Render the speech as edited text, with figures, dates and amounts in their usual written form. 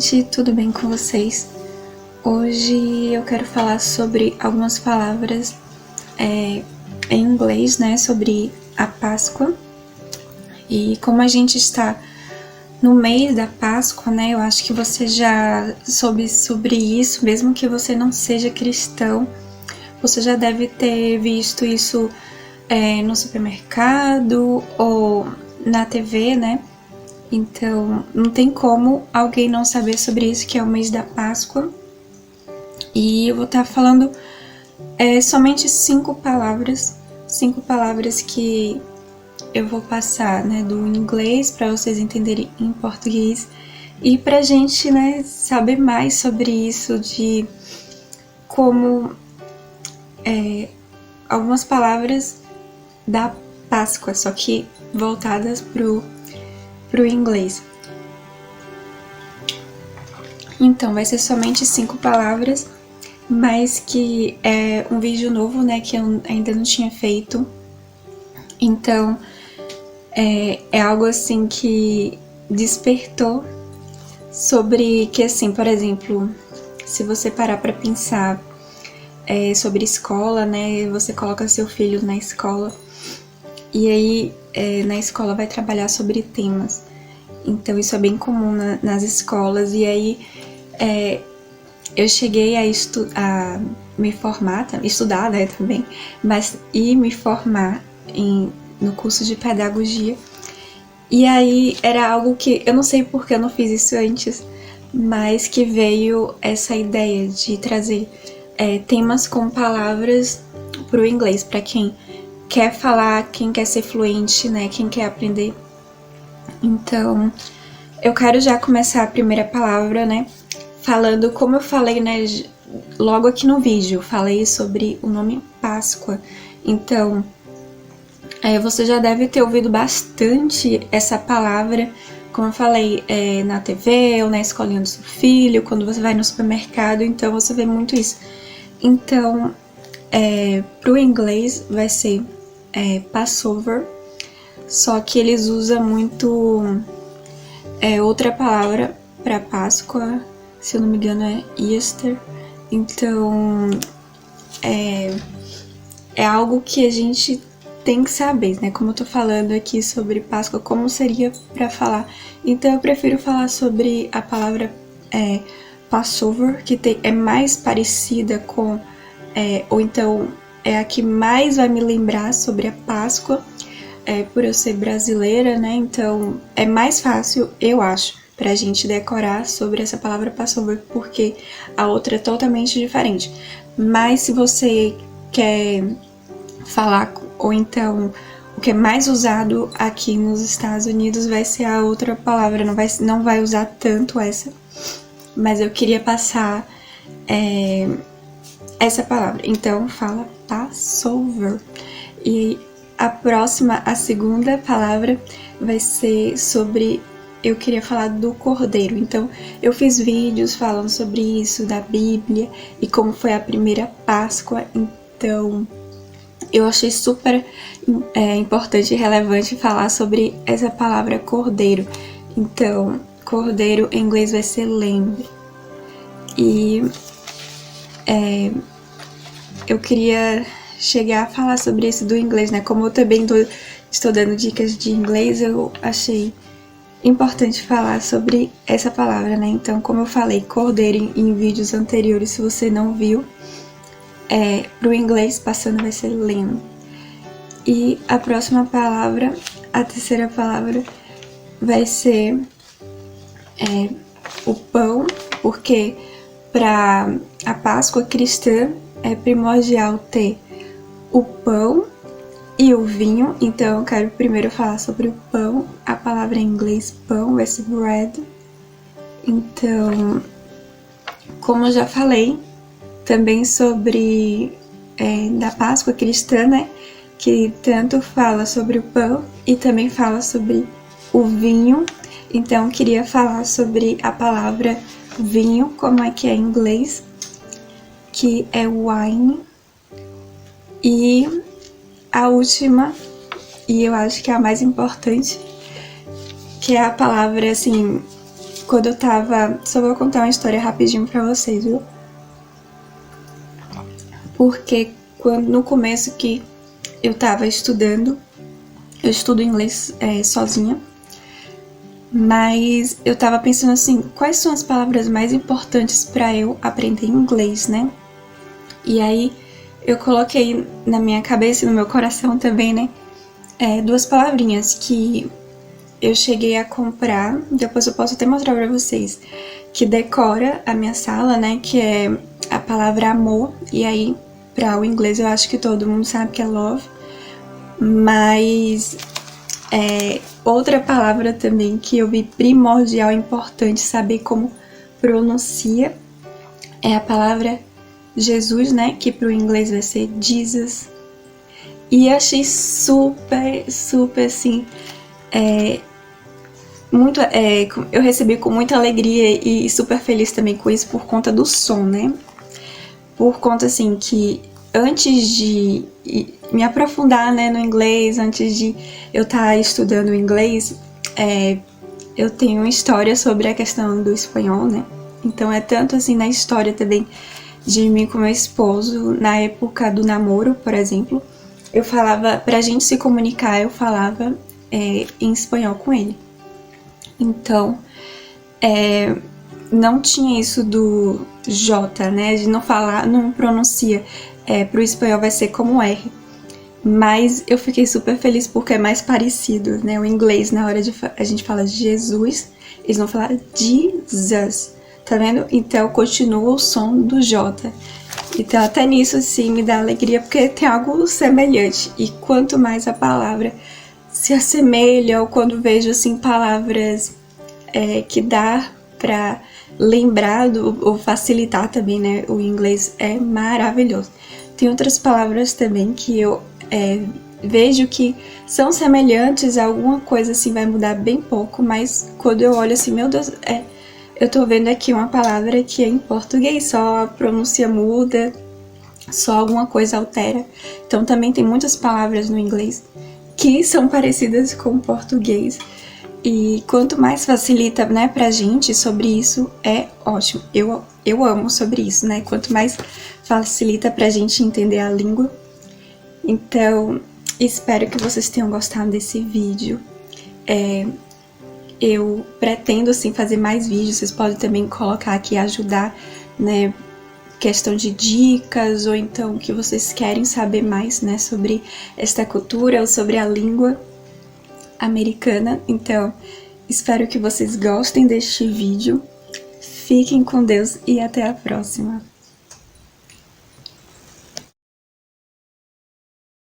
gente, tudo bem com vocês? Hoje eu quero falar sobre algumas palavras em inglês, né, sobre a Páscoa. E como a gente está no mês da Páscoa, né, eu acho que você já soube sobre isso, mesmo que você não seja cristão, você já deve ter visto isso no supermercado ou na TV, né? Então, não tem como alguém não saber sobre isso, que é o mês da Páscoa. E eu vou estar falando somente 5 palavras que eu vou passar, né, do inglês para vocês entenderem em português e pra gente, né, saber mais sobre isso, de como algumas palavras da Páscoa, só que voltadas pro inglês. Então, vai ser somente 5 palavras, mas que é um vídeo novo, né, que eu ainda não tinha feito. Então, é algo assim que despertou sobre que, assim, por exemplo, se você parar pra pensar sobre escola, né, você coloca seu filho na escola e aí na escola vai trabalhar sobre temas. Então isso é bem comum nas escolas, e aí eu cheguei a me formar, estudar, né, também, mas me formar no curso de pedagogia. E aí era algo que, eu não sei porque eu não fiz isso antes, mas que veio essa ideia de trazer temas com palavras pro inglês, para quem quer falar, quem quer ser fluente, né, quem quer aprender. Então, eu quero já começar a primeira palavra, né, falando, como eu falei, né, logo aqui no vídeo, falei sobre o nome Páscoa. Então, você já deve ter ouvido bastante essa palavra, como eu falei, na TV ou na escolinha do seu filho, quando você vai no supermercado, então você vê muito isso. Então, pro inglês vai ser Passover, só que eles usam muito outra palavra para Páscoa, se eu não me engano é Easter. Então, é algo que a gente tem que saber, né? Como eu tô falando aqui sobre Páscoa, como seria para falar. Então eu prefiro falar sobre a palavra Passover, que é mais parecida com, ou então é a que mais vai me lembrar sobre a Páscoa, por eu ser brasileira, né? Então é mais fácil, eu acho, pra gente decorar sobre essa palavra Passover, porque a outra é totalmente diferente. Mas se você quer falar, ou então o que é mais usado aqui nos Estados Unidos vai ser a outra palavra, não vai usar tanto essa, mas eu queria passar essa palavra. Então fala Passover. E a segunda palavra vai ser sobre, eu queria falar do Cordeiro. Então eu fiz vídeos falando sobre isso, da Bíblia e como foi a primeira Páscoa. Então eu achei super importante e relevante falar sobre essa palavra Cordeiro. Então, Cordeiro em inglês vai ser Lamb. E eu queria chegar a falar sobre isso do inglês, né? Como eu também estou dando dicas de inglês, eu achei importante falar sobre essa palavra, né? Então, como eu falei, Cordeiro em vídeos anteriores, se você não viu, pro inglês passando vai ser Lamb. E a próxima palavra, a terceira palavra, vai ser o pão, porque para a Páscoa cristã é primordial ter o pão e o vinho. Então eu quero primeiro falar sobre o pão. A palavra em inglês pão vai ser bread. Então, como eu já falei também sobre da Páscoa cristã, né, que tanto fala sobre o pão e também fala sobre o vinho. Então, queria falar sobre a palavra vinho, como é que é em inglês, que é wine. E a última, e eu acho que é a mais importante, que é a palavra, assim, quando eu tava... Só vou contar uma história rapidinho pra vocês, viu? Porque no começo que eu tava estudando, eu estudo inglês sozinha, mas eu tava pensando assim, quais são as palavras mais importantes pra eu aprender inglês, né? E aí eu coloquei na minha cabeça e no meu coração também, né? Duas palavrinhas que eu cheguei a comprar, depois eu posso até mostrar pra vocês, que decora a minha sala, né? Que é a palavra amor, e aí para o inglês eu acho que todo mundo sabe que é love, mas outra palavra também que eu vi primordial, importante saber como pronuncia, é a palavra Jesus, né? Que para o inglês vai ser Jesus. E achei super, super assim, muito, eu recebi com muita alegria e super feliz também com isso por conta do som, né? Por conta assim que antes de me aprofundar, né, no inglês, antes de eu estar estudando inglês, eu tenho uma história sobre a questão do espanhol, né? Então é tanto assim na história também de mim com meu esposo, na época do namoro, por exemplo, eu falava, pra gente se comunicar, eu falava em espanhol com ele. Então, não tinha isso do J, né? De não falar, não pronuncia. Pro espanhol vai ser como R. Mas eu fiquei super feliz porque é mais parecido, né? O inglês, na hora de a gente fala de Jesus, eles vão falar Jesus, tá vendo? Então continua o som do J. Então até nisso, assim, me dá alegria porque tem algo semelhante. E quanto mais a palavra se assemelha, ou quando vejo, assim, palavras que dá pra lembrar ou facilitar também, né? O inglês é maravilhoso. Tem outras palavras também que eu vejo que são semelhantes, alguma coisa assim vai mudar bem pouco, mas quando eu olho assim, meu Deus, eu tô vendo aqui uma palavra que é em português, só a pronúncia muda, só alguma coisa altera. Então também tem muitas palavras no inglês que são parecidas com o português. E quanto mais facilita, né, pra gente sobre isso, é ótimo. Eu amo sobre isso, né? Quanto mais facilita pra gente entender a língua. Então, espero que vocês tenham gostado desse vídeo. Eu pretendo, assim, fazer mais vídeos. Vocês podem também colocar aqui, ajudar, né? Questão de dicas, ou então que vocês querem saber mais, né? Sobre esta cultura ou sobre a língua americana. Então, espero que vocês gostem deste vídeo. Fiquem com Deus e até a próxima.